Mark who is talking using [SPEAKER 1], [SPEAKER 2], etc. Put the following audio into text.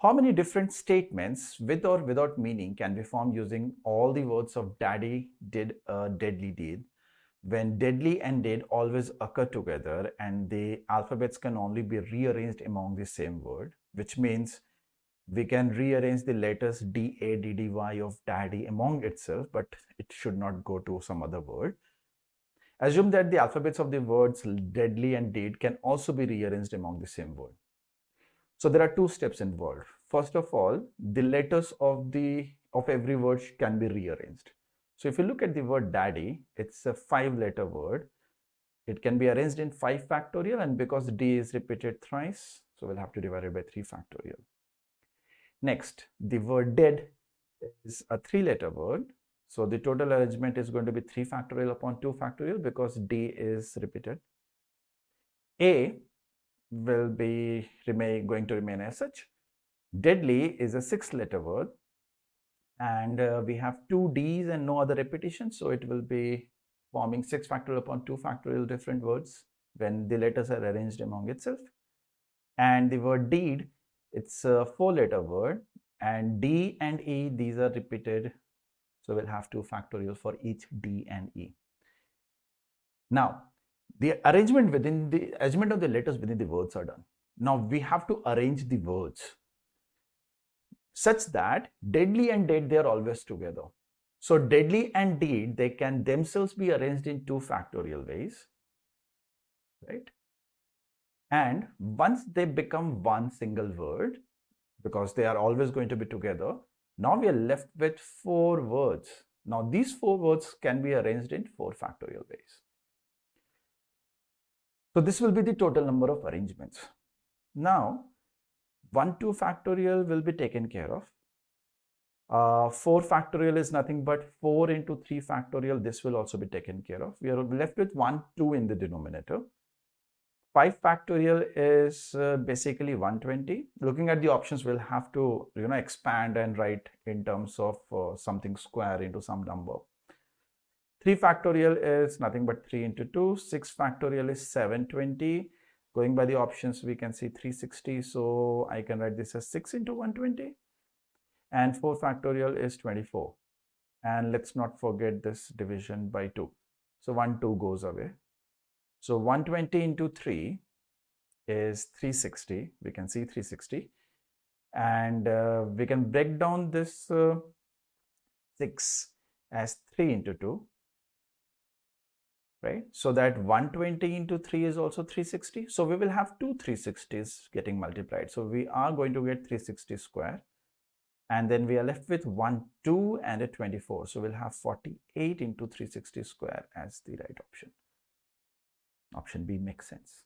[SPEAKER 1] How many different statements with or without meaning can be formed using all the words of daddy, did, deadly, did, when deadly and did always occur together and the alphabets can only be rearranged among the same word, which means we can rearrange the letters D, A, D, D, Y of daddy among itself, but it should not go to some other word. Assume that the alphabets of the words deadly and did can also be rearranged among the same word. So there are two steps involved. First of all, the letters of every word can be rearranged. So if you look at the word daddy, it's a 5-letter word. It can be arranged in 5 factorial, and because D is repeated thrice, so we'll have to divide it by 3 factorial. Next, the word dead is a 3-letter word. So the total arrangement is going to be 3 factorial upon 2 factorial because D is repeated. A will be going to remain as such. Deadly is a 6-letter word, and we have 2 D's and no other repetition, so it will be forming 6 factorial upon 2 factorial different words when the letters are arranged among itself. And the word deed, it's a 4-letter word, and D and E, these are repeated, so we'll have 2 factorial for each D and E. Now, the arrangement of the letters within the words are done. Now we have to arrange the words such that deadly and dead, they are always together. So deadly and deed, they can themselves be arranged in 2 factorial ways, right? And once they become one single word, because they are always going to be together, now we are left with 4 words. Now these 4 words can be arranged in 4 factorial ways. So this will be the total number of arrangements. Now 1, 2 factorial will be taken care of. 4 factorial is nothing but 4 into 3 factorial. This will also be taken care of. We are left with 1, 2 in the denominator. 5 factorial is basically 120. Looking at the options, we'll have to expand and write in terms of something square into some number. 3 factorial is nothing but 3 into 2. 6 factorial is 720. Going by the options, we can see 360. So I can write this as 6 into 120. And 4 factorial is 24. And let's not forget this division by 2. So 1, 2 goes away. So 120 into 3 is 360. We can see 360. And we can break down this 6 as 3 into 2. Right? So that 120 into 3 is also 360. So we will have 2 360s getting multiplied. So we are going to get 360 square. And then we are left with 1, 2 and a 24. So we'll have 48 into 360 square as the right option. Option B makes sense.